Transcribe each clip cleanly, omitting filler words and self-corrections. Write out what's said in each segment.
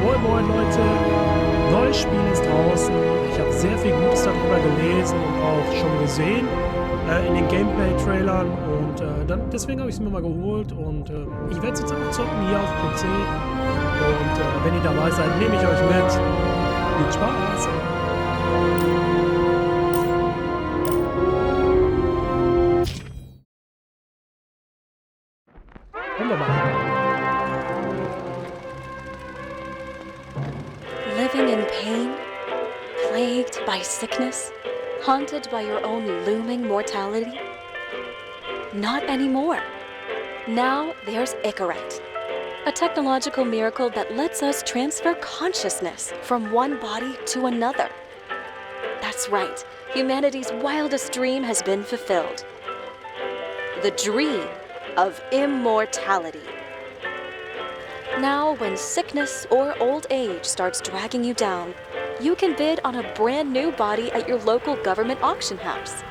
Moin Moin Leute, neues Spiel ist draußen. Ich habe sehr viel Gutes darüber gelesen und auch schon gesehen in den Gameplay-Trailern und deswegen habe ich es mir mal geholt und ich werde es jetzt auch zocken hier auf PC und wenn ihr dabei seid, nehme ich euch mit. Viel Spaß! Wunderbar. Living in pain, plagued by sickness, haunted by your own looming mortality? Not anymore. Now there's Icarite, a technological miracle that lets us transfer consciousness from one body to another. That's right, humanity's wildest dream has been fulfilled. The dream of immortality. Now, when sickness or old age starts dragging you down, you can bid on a brand new body at your local government auction house.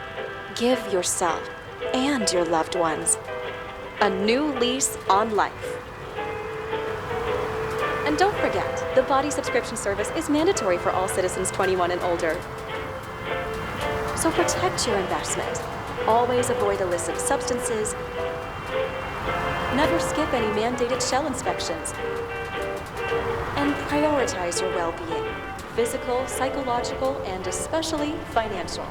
Give yourself and your loved ones a new lease on life. And don't forget, the body subscription service is mandatory for all citizens 21 and older. So protect your investment. Always avoid illicit substances. Never skip any mandated shell inspections. And prioritize your well-being, physical, psychological, and especially financial.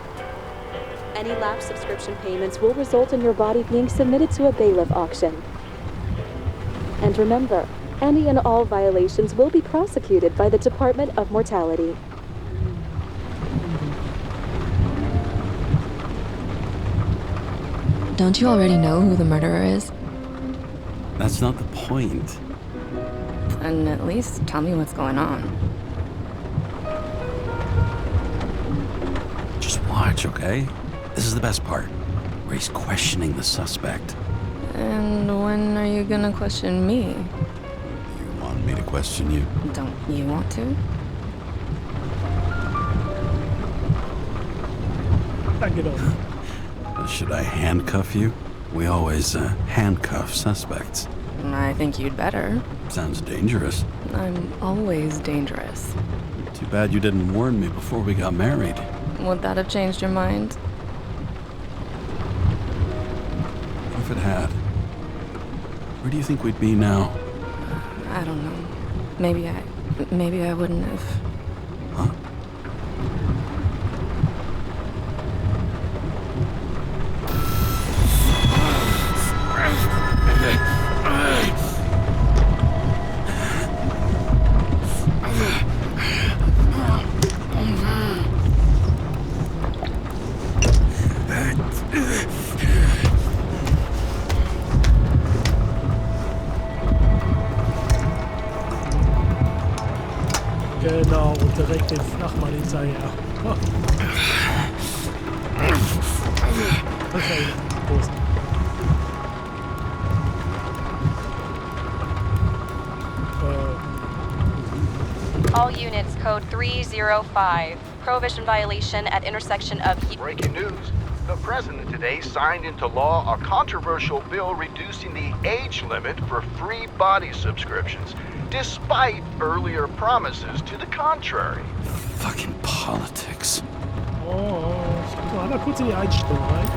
Any lapsed subscription payments will result in your body being submitted to a bailiff auction. And remember, any and all violations will be prosecuted by the Department of Mortality. Don't you already know who the murderer is? That's not the point. And at least tell me what's going on. Just watch, okay? This is the best part, where he's questioning the suspect. And when are you gonna question me? You want me to question you? Don't you want to? Danke doch. Should I handcuff you? We always handcuff suspects. I think you'd better. Sounds dangerous. I'm always dangerous. Too bad you didn't warn me before we got married. Would that have changed your mind? If it had. Where do you think we'd be now? I don't know. Maybe I wouldn't have. Huh? Genau, und direkt den Flachmann hinterher. Okay, Prost. All units, code 305. Prohibition violation at intersection of... Breaking news. The president today signed into law a controversial bill reducing the age limit for free body subscriptions, despite earlier promises to the contrary. Fucking politics. Oh, ich guck mal einmal kurz in die Einstellung rein.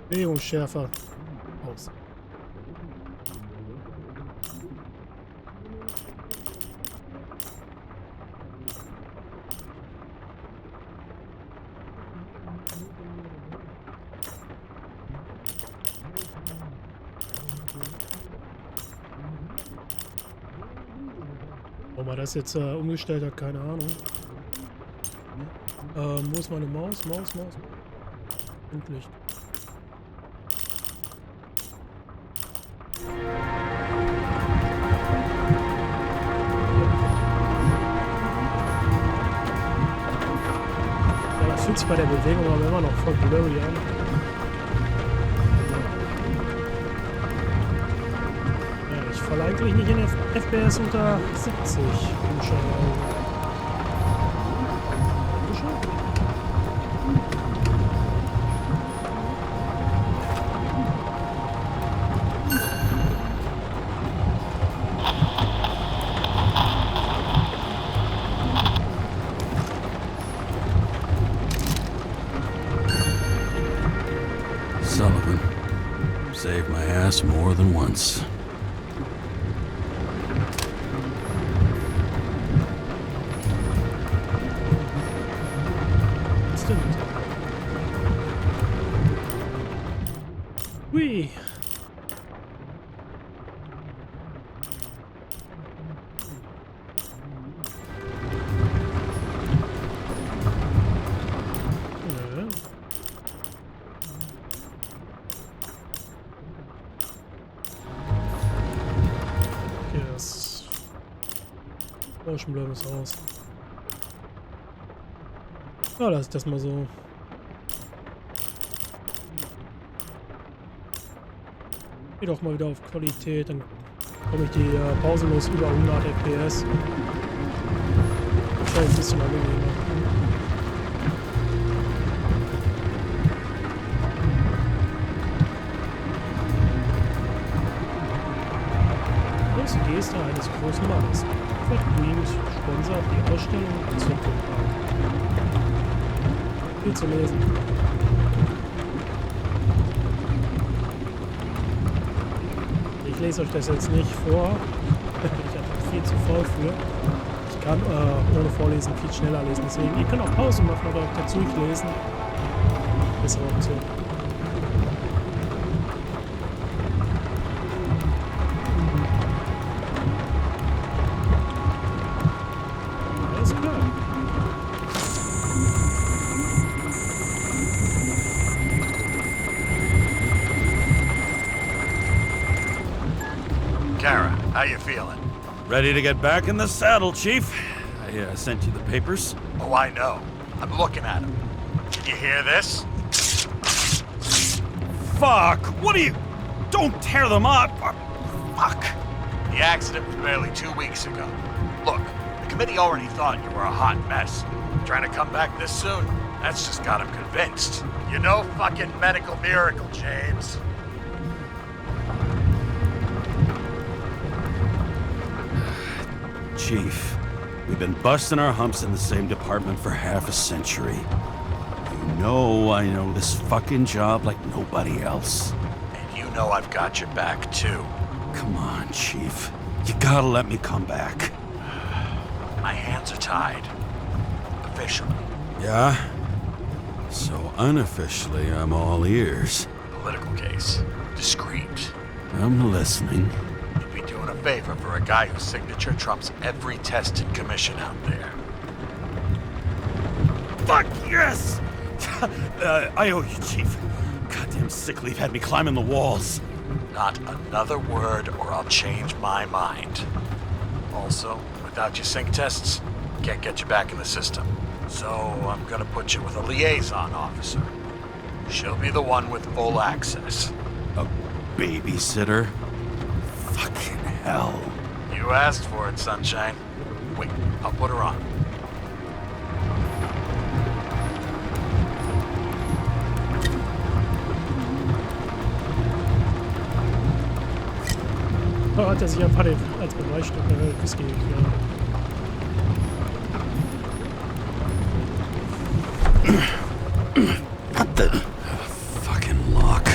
Bewegungsschärfer. Aus. Warum er das jetzt umgestellt hat, keine Ahnung. Wo ist meine Maus? Maus. Endlich. Ja, das fühlt sich bei der Bewegung aber immer noch voll blurry an. Ja, ich falle eigentlich nicht in FPS unter 70. Sullivan. Saved my ass more than once. Stimmt. Hui. Schon blödes Haus. Ja, lass das mal so. Geh doch mal wieder auf Qualität, dann komme ich die pausenlos über 100 FPS. Wahrscheinlich ein bisschen angenehmer. Große Geste eines großen Mannes. Verdient sponsert die Ausstellung zur Programm. Viel zu lesen. Ich lese euch das jetzt nicht vor. Ich habe viel zu voll für. Ich kann ohne Vorlesen viel schneller lesen. Deswegen, ihr könnt auch Pause machen oder auch dazu lesen. Bessere Option. Karra, how you feeling? Ready to get back in the saddle, Chief. I sent you the papers. Oh, I know. I'm looking at them. Can you hear this? Fuck! What are you... Don't tear them up! Fuck! The accident was barely 2 weeks ago. Look, the committee already thought you were a hot mess. Trying to come back this soon? That's just got them convinced. You're no fucking medical miracle, James. Chief, we've been busting our humps in the same department for half a century. You know I know this fucking job like nobody else. And you know I've got your back, too. Come on, Chief. You gotta let me come back. My hands are tied. Officially. Yeah? So unofficially, I'm all ears. Political case. Discreet. I'm listening. You'd be doing a favor for a guy whose signature trumps every test and commission out there. Fuck yes! I owe you, Chief. Goddamn sick leave had me climbing the walls. Not another word or I'll change my mind. Also, without your sync tests, can't get you back in the system. So I'm gonna put you with a liaison officer. She'll be the one with full access. A babysitter? Fucking hell. You asked for it, Sunshine. Wait, I'll put her on. Da hat er sich einfach als Beweisstück Whisky geklärt. What the... fucking lock.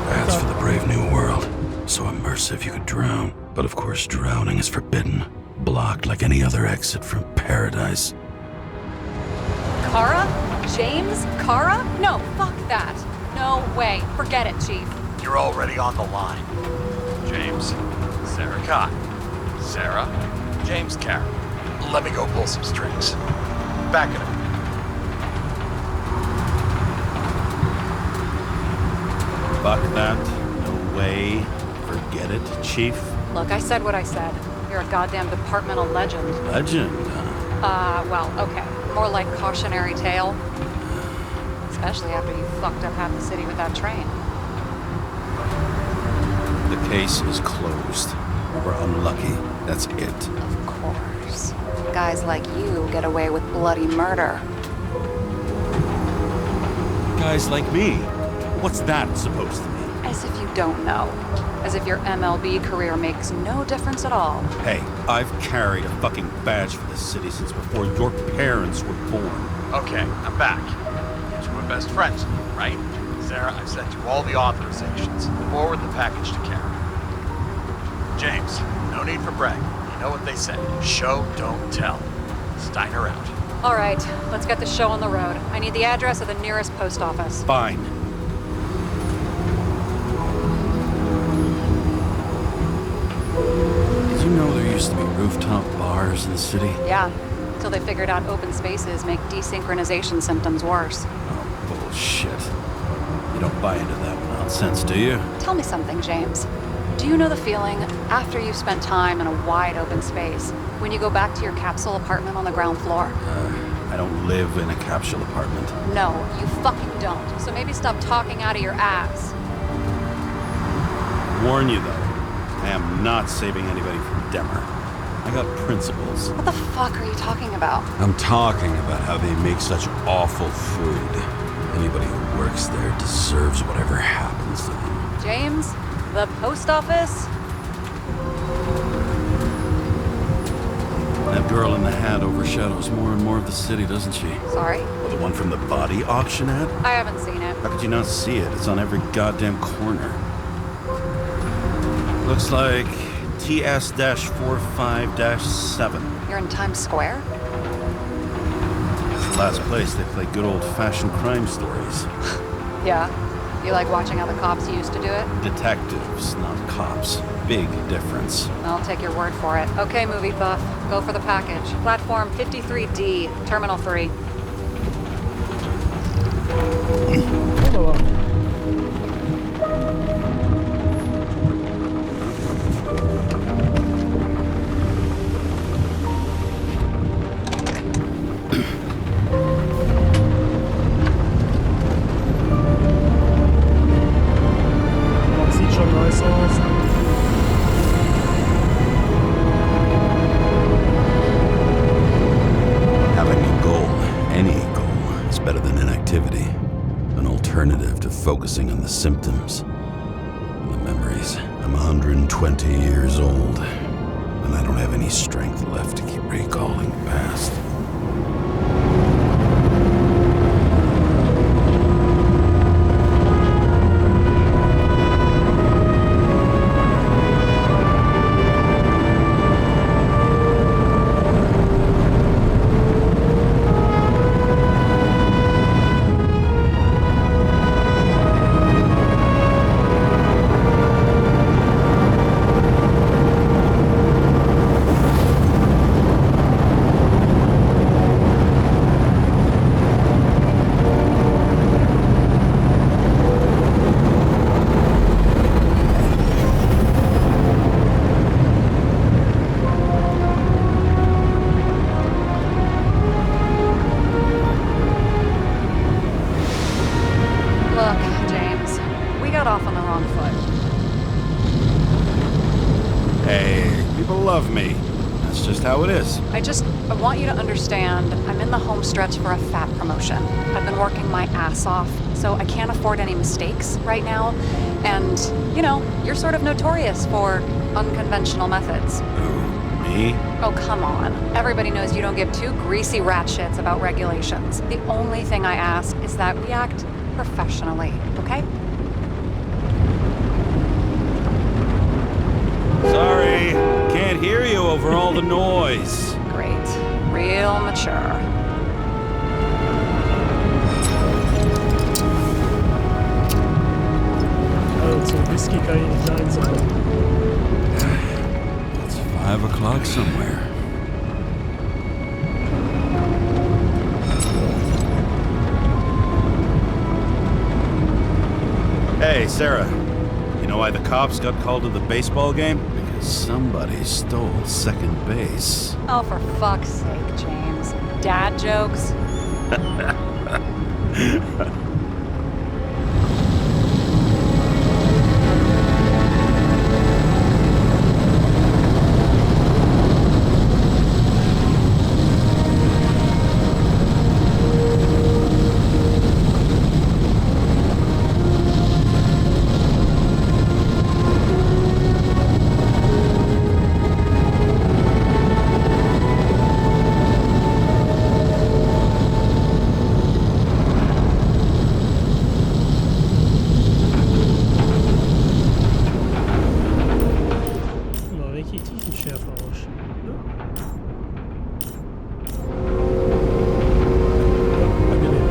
That's for the brave new world. So immersive you could drown. But of course drowning is forbidden. Blocked like any other exit from paradise. Karra? James Karra? No, fuck that. No way. Forget it, Chief. You're already on the line. James, Sara Kai. Sara, James Karra. Let me go pull some strings. Back it up. Fuck that. No way. Forget it, Chief. Look, I said what I said. You're a goddamn departmental legend. Legend, Well, okay. More like cautionary tale. Especially after you fucked up half the city with that train. The case is closed. We're unlucky. That's it. Of course. Guys like you get away with bloody murder. Guys like me. What's that supposed to mean? As if you don't know. As if your MLB career makes no difference at all. Hey, I've carried a fucking badge for this city since before your parents were born. Okay, I'm back. You two are best friends, right? Sarah, I've sent you all the authorizations. Forward the package to Kara. James, no need for bragging. You know what they say. Show, don't tell. Steiner out. All right, let's get the show on the road. I need the address of the nearest post office. Fine. Did you know there used to be rooftop bars in the city? Yeah, till they figured out open spaces make desynchronization symptoms worse. Oh, bullshit. You don't buy into that nonsense, do you? Tell me something, James. Do you know the feeling after you've spent time in a wide open space, when you go back to your capsule apartment on the ground floor? I don't live in a capsule apartment. No, you fucking don't. So maybe stop talking out of your ass. Warn you, though. I am not saving anybody from Demmer. I got principles. What the fuck are you talking about? I'm talking about how they make such awful food. Anybody who works there deserves whatever happens to them. James, the post office? That girl in the hat overshadows more and more of the city, doesn't she? Sorry? Well, the one from the body auction ad? I haven't seen it. How could you not see it? It's on every goddamn corner. Looks like TS-45-7. You're in Times Square? It's the last place they play good old-fashioned crime stories. Yeah. You like watching how the cops used to do it? Detectives, not cops. Big difference. I'll take your word for it. Okay, movie buff. Go for the package. Platform 53D, Terminal 3. Hello. Sieht schon nice aus. Having a goal, any goal, is better than inactivity. An alternative to focusing on the symptoms and the memories. I'm 120 years old, and I don't have any strength left to keep recalling the past. Look, James, we got off on the wrong foot. Hey, people love me. That's just how it is. I want you to understand, I'm in the home stretch for a fat promotion. I've been working my ass off, so I can't afford any mistakes right now. And, you know, you're sort of notorious for unconventional methods. Who, me? Oh, come on. Everybody knows you don't give two greasy rat shits about regulations. The only thing I ask is that we act professionally, okay? Sorry, can't hear you over all the noise. Great. Real mature. Also, Whisky kann ich nicht Nein sagen. It's 5 o'clock somewhere. Hey, Sarah. You know why the cops got called to the baseball game? Because somebody stole second base. Oh, for fuck's sake, James. Dad jokes? Austausch. Ne? Angenehm.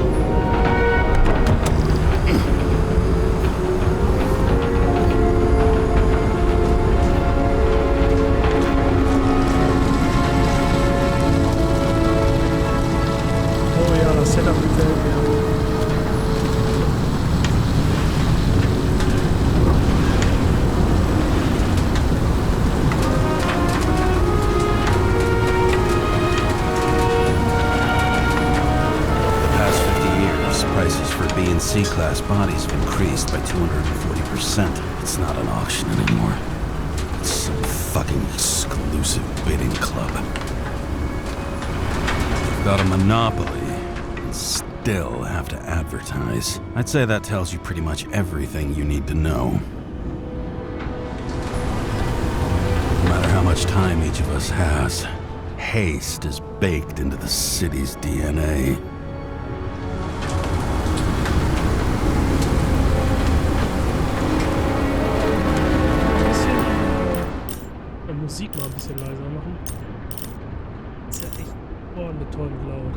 Oh ja, das Setup gefällt mir. Prices for B and C class bodies have increased by 240%. It's not an auction anymore. It's some fucking exclusive bidding club. You've got a monopoly and still have to advertise. I'd say that tells you pretty much everything you need to know. No matter how much time each of us has, haste is baked into the city's DNA. Musik mal ein bisschen leiser machen. Ist ja echt ohrenbetäubend laut.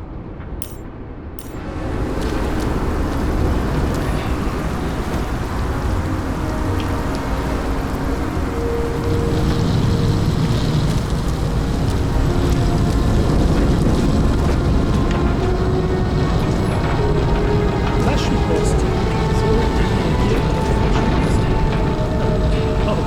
Flaschenpost. So, die hier. Oh.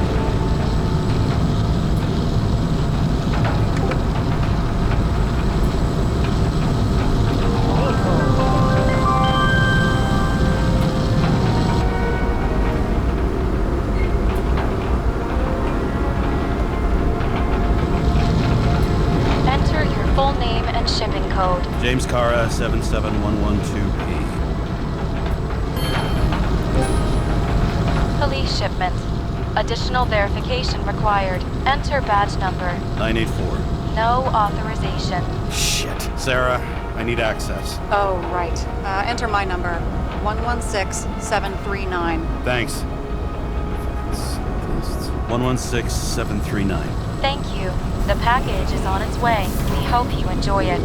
Shipping code. James Karra, 77112P. Police shipment. Additional verification required. Enter badge number. 984. No authorization. Shit. Sarah, I need access. Oh, right. Enter my number. 116739. Thanks. 116739. Thank you. The package is on its way. We hope you enjoy it.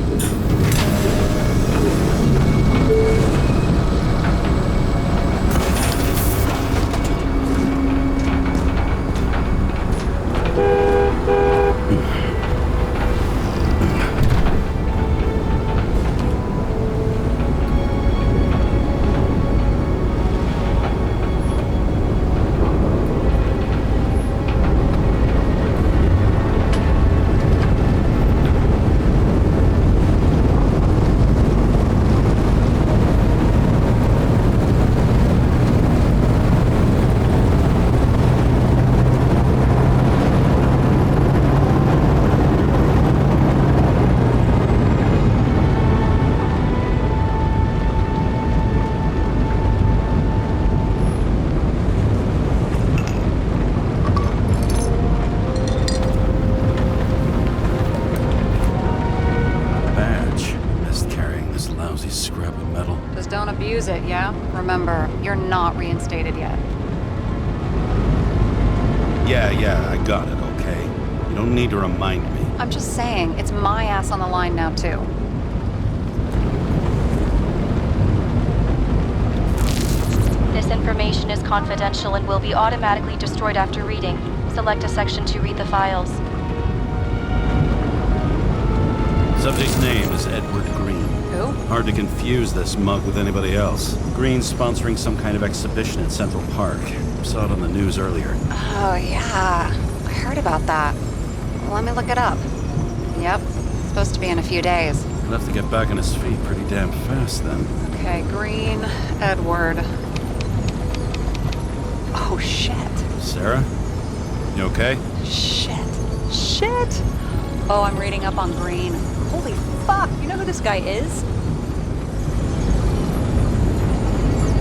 Don't abuse it, yeah? Remember, you're not reinstated yet. Yeah, I got it, okay? You don't need to remind me. I'm just saying, it's my ass on the line now, too. This information is confidential and will be automatically destroyed after reading. Select a section to read the files. Subject's name is Edward Green. Who? Hard to confuse this mug with anybody else. Green's sponsoring some kind of exhibition in Central Park. Saw it on the news earlier. Oh, yeah. I heard about that. Let me look it up. Yep. Supposed to be in a few days. He'll have to get back on his feet pretty damn fast then. Okay, Green, Edward. Oh, shit. Sarah? You okay? Shit. Oh, I'm reading up on Green. Holy fuck, you know who this guy is?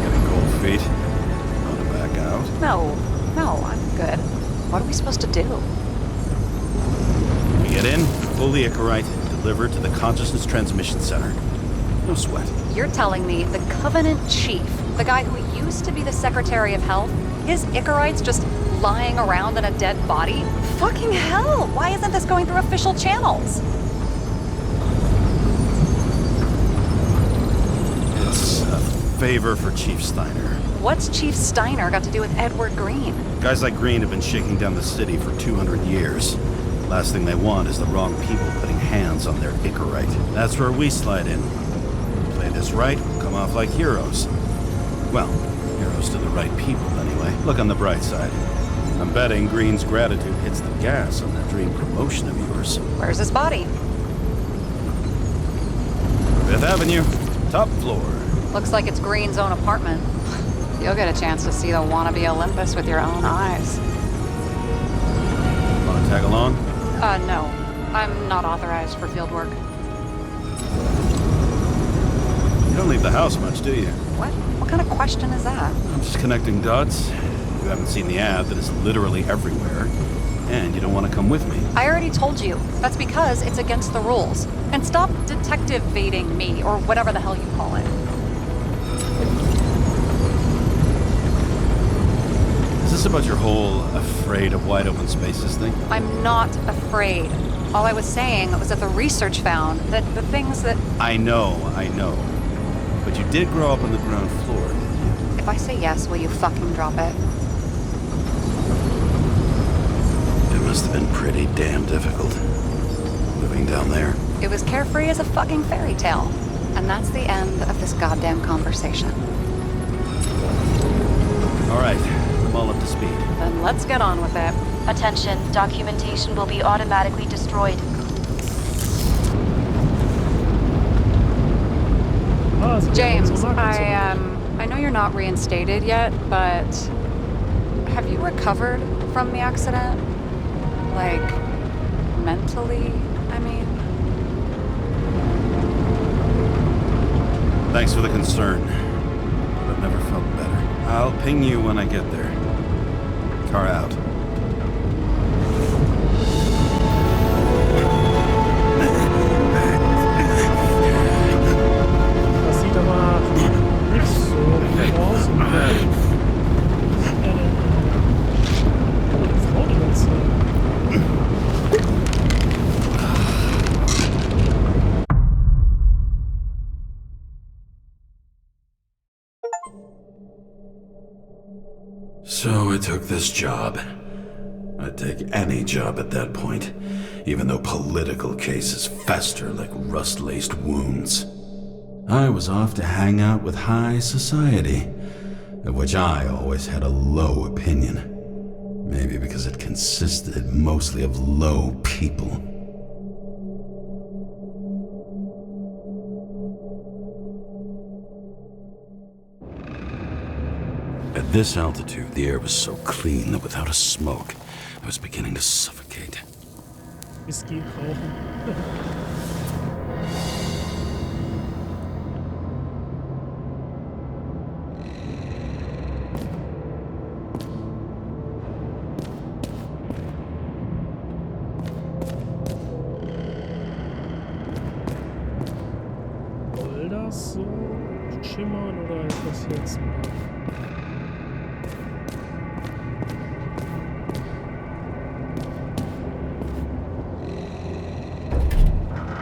Getting cold feet? Want to back out? No, I'm good. What are we supposed to do? You get in, pull the Icarite, and deliver it to the Consciousness Transmission Center. No sweat. You're telling me the Covenant Chief, the guy who used to be the Secretary of Health, his Icarite's just lying around in a dead body? Fucking hell! Why isn't this going through official channels? It's a favor for Chief Steiner. What's Chief Steiner got to do with Edward Green? Guys like Green have been shaking down the city for 200 years. Last thing they want is the wrong people putting hands on their Icarite. That's where we slide in. Play this right, we'll come off like heroes. Well, heroes to the right people, anyway. Look on the bright side. I'm betting Green's gratitude hits the gas on that dream promotion of yours. Where's his body? 5th Avenue, top floor. Looks like it's Green's own apartment. You'll get a chance to see the wannabe Olympus with your own eyes. Wanna tag along? No. I'm not authorized for field work. You don't leave the house much, do you? What? What kind of question is that? I'm just connecting dots. You haven't seen the ad that is literally everywhere. And you don't want to come with me. I already told you. That's because it's against the rules. And stop detective-vating me, or whatever the hell you call it. Is this about your whole afraid of wide open spaces thing? I'm not afraid. All I was saying was that the research found that the things that... I know. But you did grow up on the ground floor, didn't you? If I say yes, will you fucking drop it? It must have been pretty damn difficult. Living down there. It was carefree as a fucking fairy tale. And that's the end of this goddamn conversation. All right, I'm all up to speed. Then let's get on with it. Attention, documentation will be automatically destroyed. James, I know you're not reinstated yet, but have you recovered from the accident? Like, mentally, I mean? Thanks for the concern. But I've never felt better. I'll ping you when I get there. Car out. Das sieht aber nicht so aus. Frau die ganze Zeit. So I took this job. I'd take any job at that point, even though political cases fester like rust-laced wounds. I was off to hang out with high society, of which I always had a low opinion. Maybe because it consisted mostly of low people. At this altitude, the air was so clean that without a smoke, I was beginning to suffocate. Whisky rauchen. Soll das so schimmern oder ist das jetzt...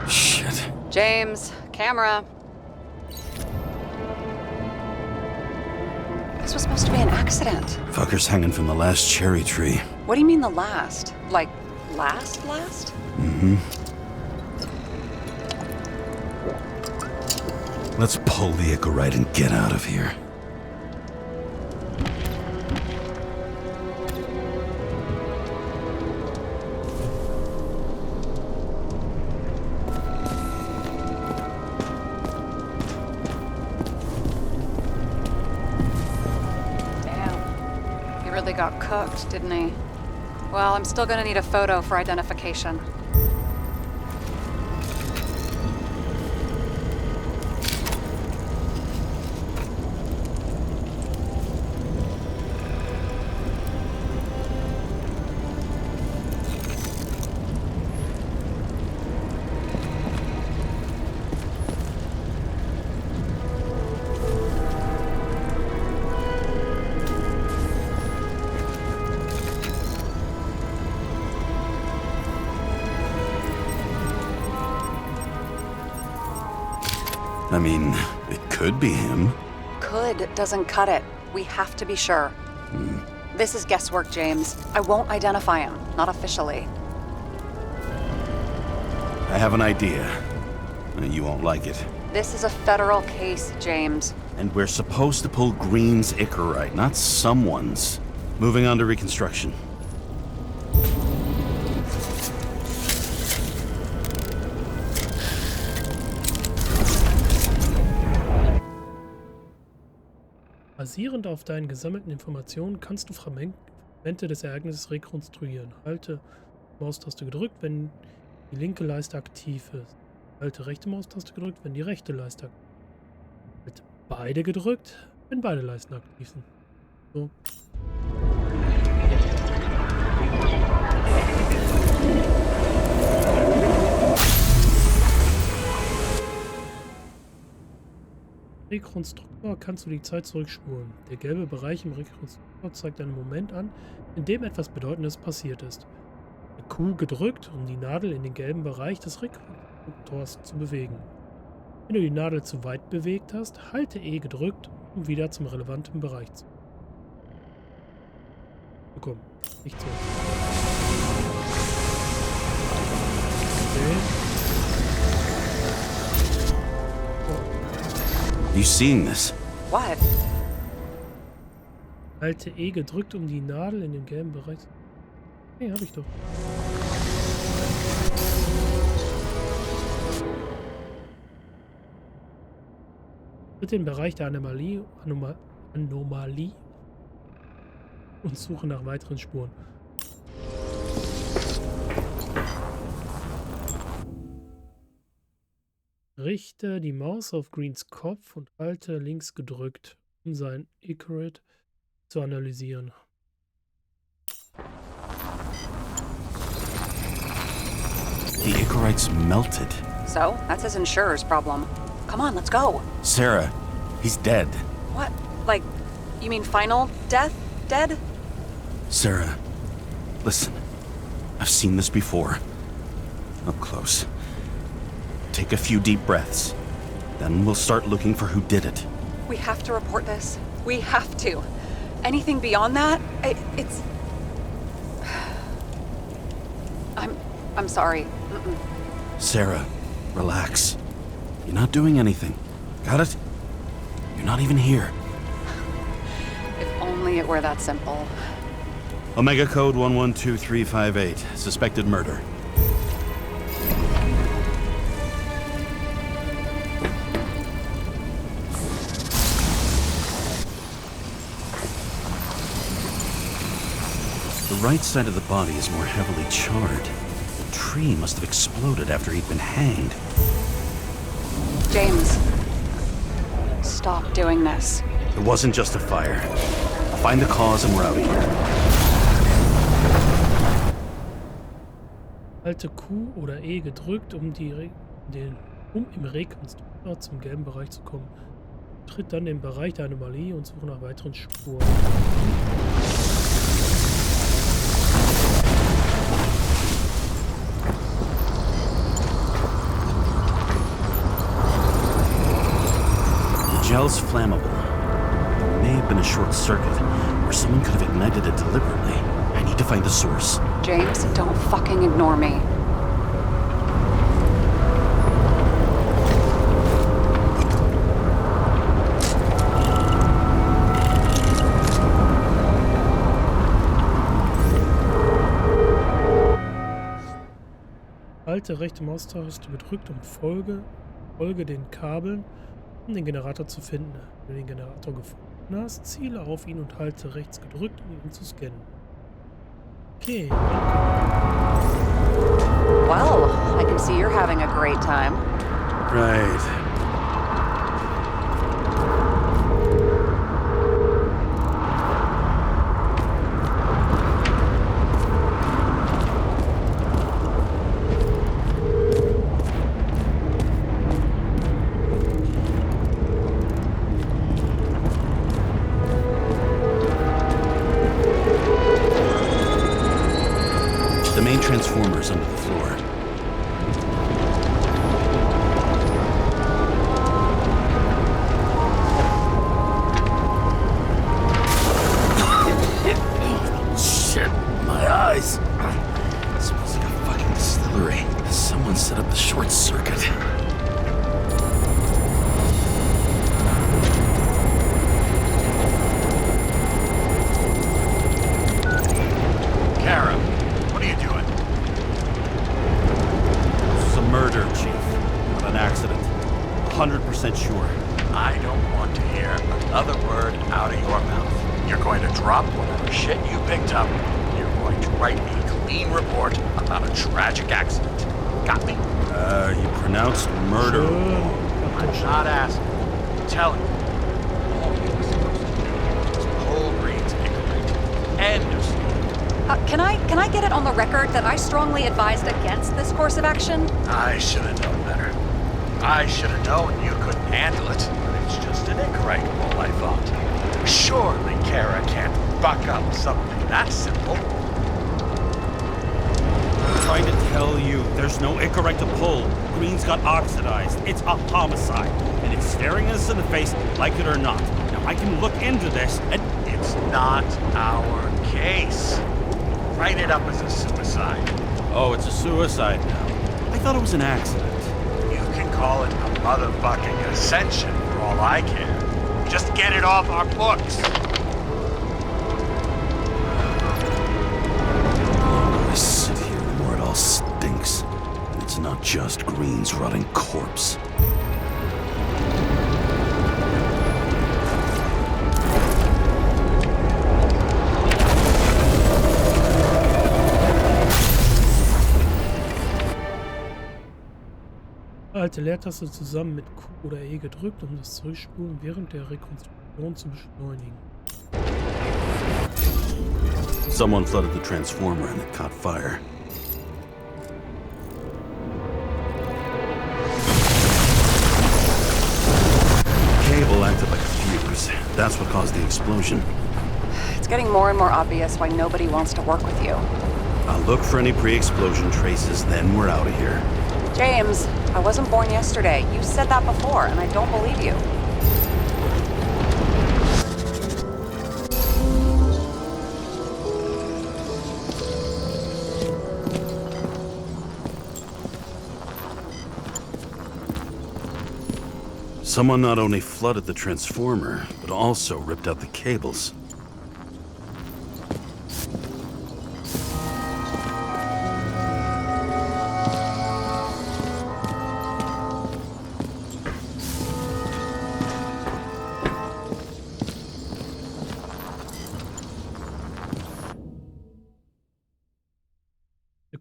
Shit. James, camera. This was supposed to be an accident. Fucker's hanging from the last cherry tree. What do you mean the last? Like, last? Mm-hmm. Let's pull the Icarite and get out of here. Damn. He really got cooked, didn't he? Well, I'm still gonna need a photo for identification. I mean, it could be him. Could doesn't cut it. We have to be sure. This is guesswork, James. I won't identify him. Not officially. I have an idea. You won't like it. This is a federal case, James. And we're supposed to pull Green's Icarite, not someone's. Moving on to reconstruction. Basierend auf deinen gesammelten Informationen kannst du Fragmente des Ereignisses rekonstruieren. Halte Maustaste gedrückt, wenn die linke Leiste aktiv ist. Halte rechte Maustaste gedrückt, wenn die rechte Leiste aktiv ist. Halte beide gedrückt, wenn beide Leisten aktiv sind. So. Rekonstruktor kannst du die Zeit zurückspulen. Der gelbe Bereich im Rekonstruktor zeigt einen Moment an, in dem etwas Bedeutendes passiert ist. Q gedrückt, um die Nadel in den gelben Bereich des Rekonstruktors zu bewegen. Wenn du die Nadel zu weit bewegt hast, halte E gedrückt, um wieder zum relevanten Bereich zu kommen. Nicht so. Okay. You seeing this? What? Halte E gedrückt, um die Nadel in den gelben Bereich zu... Hey, hab ich doch. Tritt den Bereich der Anomalie und suche nach weiteren Spuren. Richte die Maus auf Greens Kopf und halte links gedrückt, um sein Icarite zu analysieren. The Icarite's melted. So, that's his insurer's problem. Come on, let's go. Sarah, he's dead. What? Like, you mean final death? Dead? Sarah, listen. I've seen this before. Up close. Take a few deep breaths. Then we'll start looking for who did it. We have to report this. We have to. Anything beyond that, it's... I'm sorry. Mm-mm. Sarah, relax. You're not doing anything. Got it? You're not even here. If only it were that simple. Omega code 112358. Suspected murder. The right side of the body is more heavily charred. The tree must have exploded after he'd been hanged. James, stop doing this. It wasn't just a fire. I'll find the cause and we're out of here. Halte Q oder E gedrückt, um im Rekonstruktor zum gelben Bereich zu kommen. Tritt dann den Bereich der Anomalie und suche nach weiteren Spuren. The gel's flammable. It may have been a short circuit, or someone could have ignited it deliberately. I need to find the source. James, don't fucking ignore me. Halte rechte Maustaste gedrückt und folge den Kabeln, um den Generator zu finden. Wenn du den Generator gefunden hast, ziele auf ihn und halte rechts gedrückt, um ihn zu scannen. Okay. Well, I can see you're having a great time. Right. The main transformer's under the floor. Someone set up the short circuit. Karra, what are you doing? This is a murder, Chief. Not an accident. 100% sure. I don't want to hear another word out of your mouth. You're going to drop whatever shit you picked up. You're going to write a clean report about a tragic accident. Got me? You pronounced murder wrong. I'm not asking. I'm telling you. All you were supposed to do was pull Green's ignorant. End of story. Can I get it on the record that I strongly advised against this course of action? I should have known better. I should have known you couldn't handle it, but it's just an incorrect pull, I thought. Surely Karra can't buck up something that simple. I'm trying to tell you, there's no incorrect to pull. Green's got oxidized. It's a homicide. And it's staring us in the face, like it or not. Now, I can look into this, and It's not our case. Write it up as a suicide. oh, it's a suicide now. I thought it was an accident. You can call it a motherfucking ascension for all I care. Just get it off our books. I sit here the more it all stinks. And it's not just Green's rotting corpse. Halte Leertaste zusammen mit Q oder E gedrückt, um das Zurückspulen während der Rekonstruktion zu beschleunigen. Someone flooded the transformer and it caught fire. Cable acted like a fuse. That's what caused the explosion. It's getting more and more obvious why nobody wants to work with you. I'll look for any pre-explosion traces, then we're out of here. James, I wasn't born yesterday. You said that before, and I don't believe you. Someone not only flooded the transformer, but also ripped out the cables.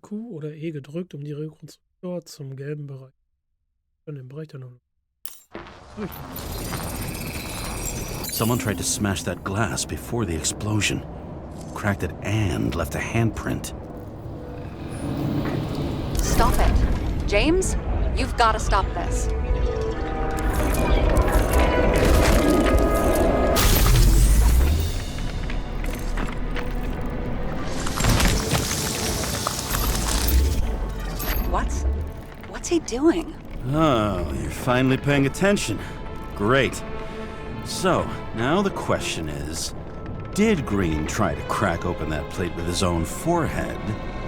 Q oder E gedrückt, um die Rekonstruktor zum gelben Bereich. Von dem Bereich dann noch. Someone tried to smash that glass before the explosion. Cracked it and left a handprint. Stop it. James, you've got to stop this. What's he doing? Oh, you're finally paying attention. Great. So, now the question is, did Green try to crack open that plate with his own forehead,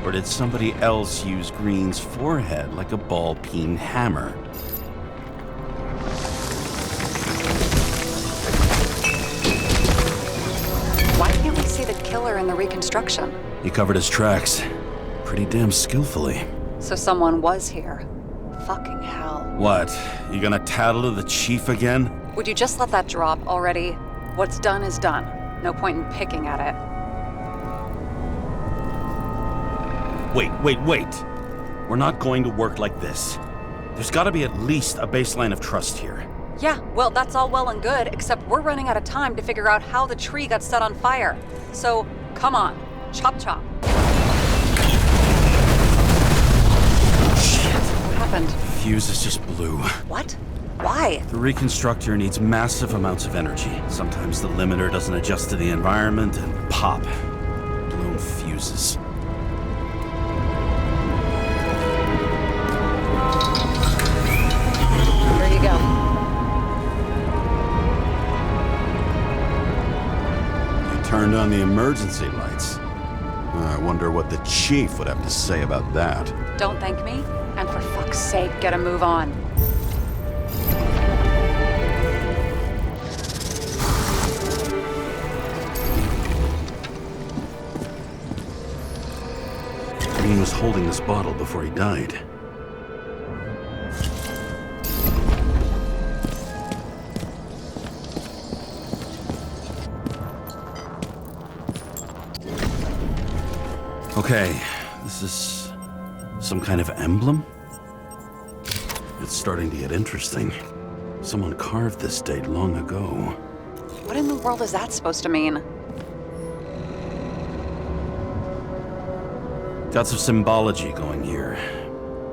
or did somebody else use Green's forehead like a ball-peen hammer? Why can't we see the killer in the reconstruction? He covered his tracks pretty damn skillfully. So someone was here. Fucking hell. What? You gonna tattle to the chief again? Would you just let that drop already? What's done is done. No point in picking at it. Wait. We're not going to work like this. There's gotta be at least a baseline of trust here. Yeah, well, that's all well and good, except we're running out of time to figure out how the tree got set on fire. So, come on. Chop chop. What happened? Fuses just blew. What? Why? The reconstructor needs massive amounts of energy. Sometimes the limiter doesn't adjust to the environment and pop. Blown fuses. Here you go. You turned on the emergency lights. I wonder what the chief would have to say about that. Don't thank me, and for fuck's sake, get a move on. Green was holding this bottle before he died. Okay, this is some kind of emblem? It's starting to get interesting. Someone carved this date long ago. What in the world is that supposed to mean? Got some symbology going here.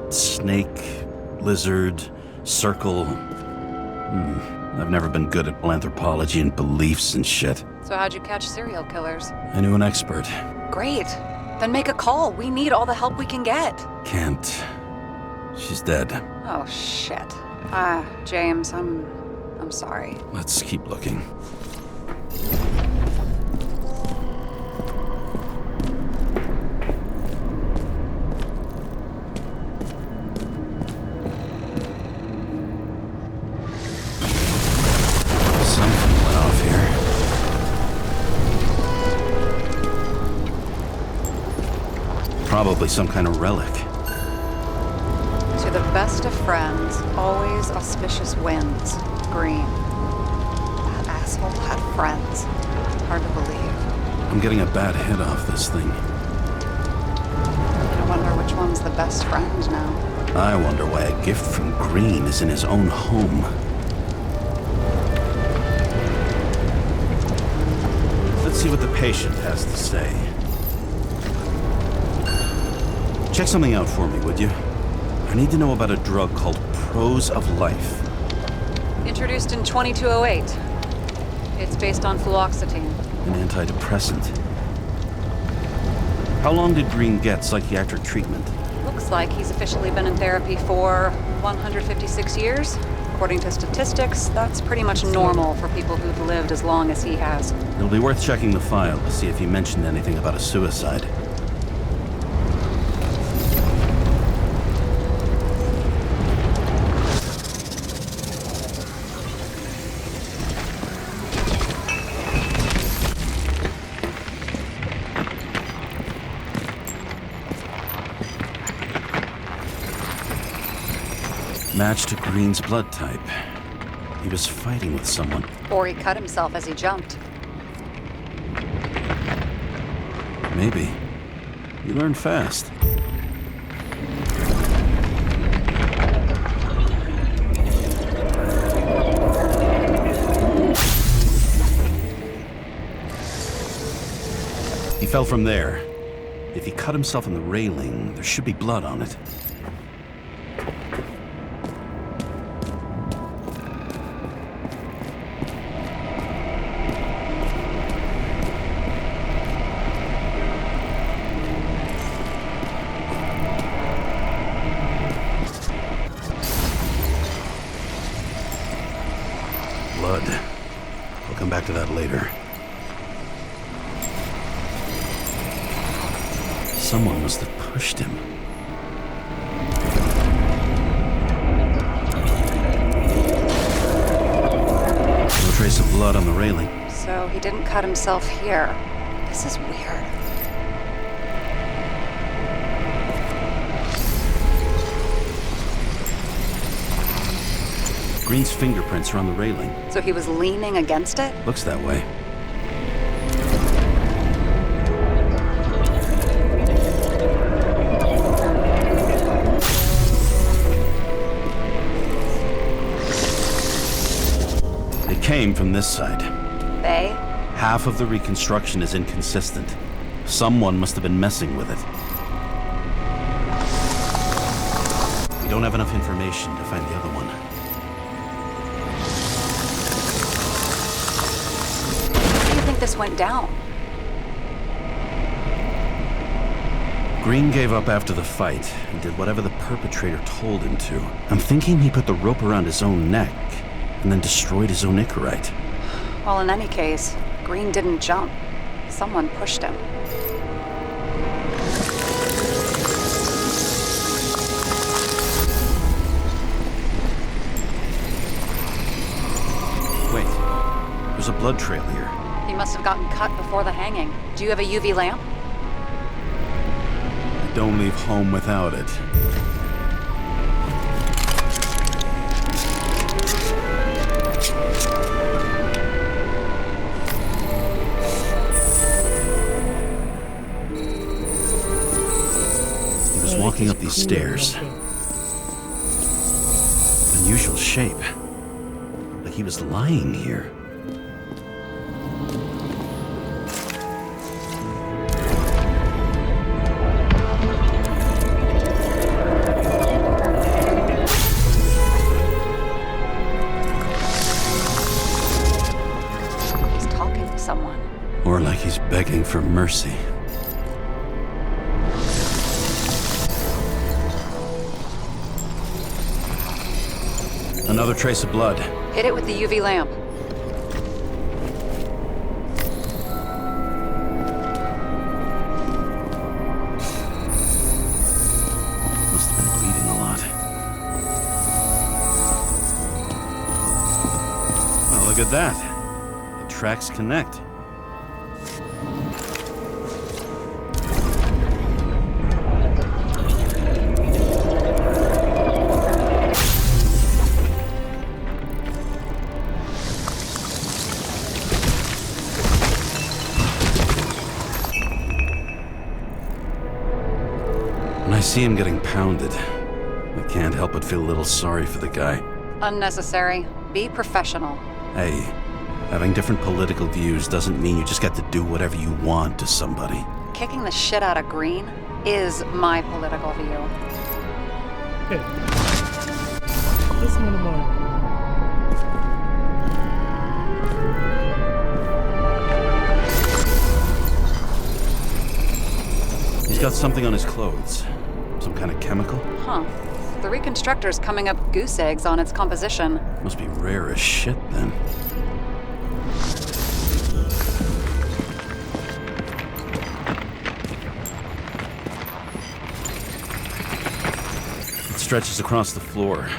Snake, lizard, circle. I've never been good at anthropology and beliefs and shit. So how'd you catch serial killers? I knew an expert. Great. Then make a call. We need all the help we can get. Can't. She's dead. Oh, shit. James, I'm sorry. Let's keep looking. Something went off here. Probably some kind of relic. To the best of friends, always auspicious winds. Green. That asshole had friends. Hard to believe. I'm getting a bad hit off this thing. I wonder which one's the best friend now. I wonder why a gift from Green is in his own home. Let's see what the patient has to say. Check something out for me, would you? I need to know about a drug called Prose of Life. Introduced in 2208. It's based on fluoxetine. An antidepressant. How long did Green get psychiatric treatment? Looks like he's officially been in therapy for 156 years. According to statistics, that's pretty much normal for people who've lived as long as he has. It'll be worth checking the file to see if he mentioned anything about a suicide. Match to Green's blood type. He was fighting with someone. Or he cut himself as he jumped. Maybe. You learn fast. He fell from there. If he cut himself on the railing, there should be blood on it. Blood. I'll come back to that later. Someone must have pushed him. No trace of blood on the railing. So he didn't cut himself here. This is weird. Green's fingerprints are on the railing. So he was leaning against it? Looks that way. It came from this side. They? Half of the reconstruction is inconsistent. Someone must have been messing with it. We don't have enough information to find the other one. How do you think this went down? Green gave up after the fight and did whatever the perpetrator told him to. I'm thinking he put the rope around his own neck and then destroyed his own Icarite. Well, in any case, Green didn't jump. Someone pushed him. blood trail here. He must have gotten cut before the hanging. Do you have a UV lamp? I don't leave home without it. He was walking up these stairs. Unusual shape. Like he was lying here. He's talking to someone. Or like he's begging for mercy. Another trace of blood. Hit it with the UV lamp. Must have been bleeding a lot. Well, look at that. The tracks connect. When I see him getting pounded, I can't help but feel a little sorry for the guy. Unnecessary. Be professional. Hey, having different political views doesn't mean you just get to do whatever you want to somebody. Kicking the shit out of Green is my political view. Hey. Das ist meine Meinung. He's got something on his clothes. Some kind of chemical? Huh. The reconstructor's coming up goose eggs on its composition. Must be rare as shit then. It stretches across the floor.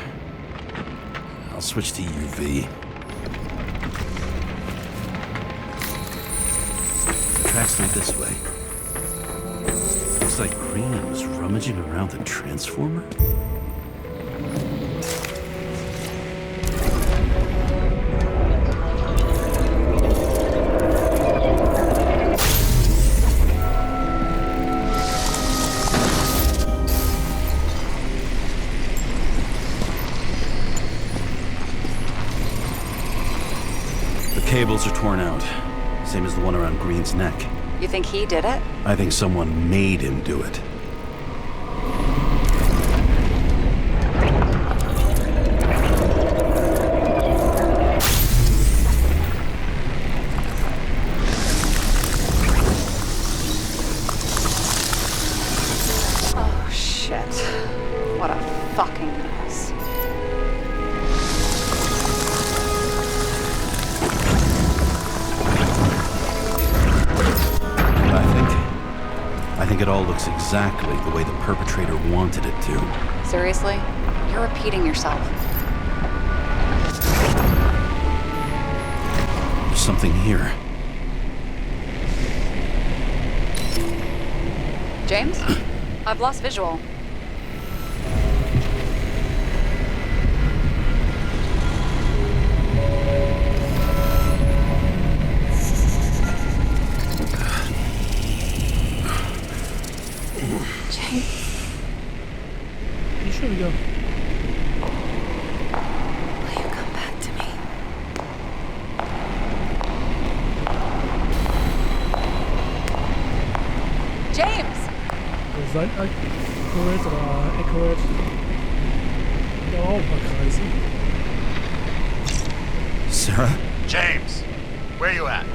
I'll switch to UV. The tracks lead this way. Looks like Green was rummaging around the transformer. The cables are torn out, same as the one around Green's neck. You think he did it? I think someone made him do it. Oh, shit. What a fucking mess. I think it all looks exactly the way the perpetrator wanted it to. Seriously? You're repeating yourself. There's something here. James? I've lost visual. Schon wieder. Will you come back to me? James! Seid accurate oder accurate. Da auch mal kreisen. Sarah? James, where you at?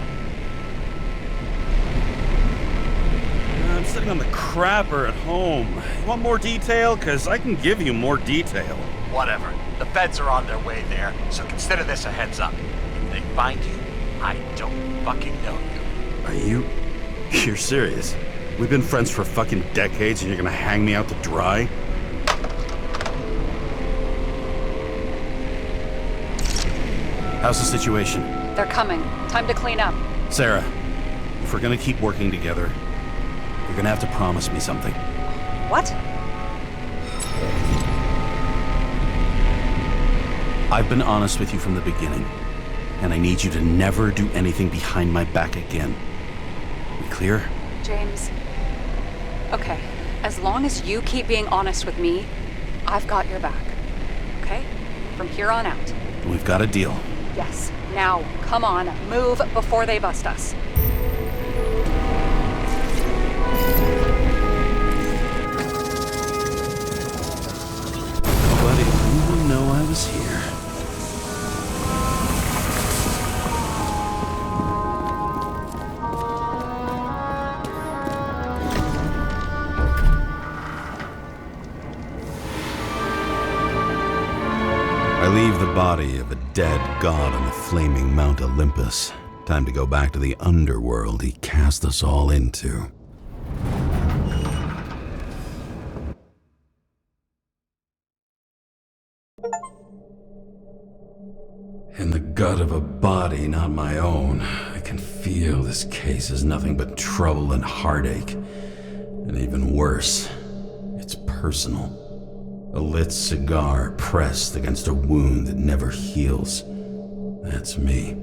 I'm sitting on the crapper at home. You want more detail? Because I can give you more detail. Whatever. The feds are on their way there, so consider this a heads up. If they find you, I don't fucking know you. Are you? You're serious? We've been friends for fucking decades and you're gonna hang me out to dry? How's the situation? They're coming. Time to clean up. Sarah, if we're gonna keep working together, you're gonna have to promise me something. What? I've been honest with you from the beginning, and I need you to never do anything behind my back again. We clear? James. Okay, as long as you keep being honest with me, I've got your back. Okay? From here on out. We've got a deal. Yes. Now, come on, move before they bust us. Nobody will know I was here. I leave the body of a dead god on the flaming Mount Olympus. Time to go back to the underworld he cast us all into. In the gut of a body not my own, I can feel this case is nothing but trouble and heartache. And even worse, it's personal. A lit cigar pressed against a wound that never heals. That's me.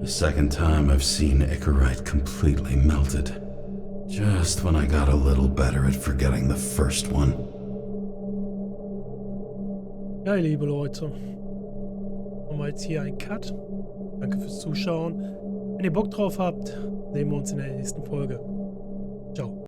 The second time I've seen Icarite completely melted. Just when I got a little better at forgetting the first one. Ja, ihr liebe Leute. Machen wir jetzt hier einen Cut. Danke fürs Zuschauen. Wenn ihr Bock drauf habt, sehen wir uns in der nächsten Folge. Ciao.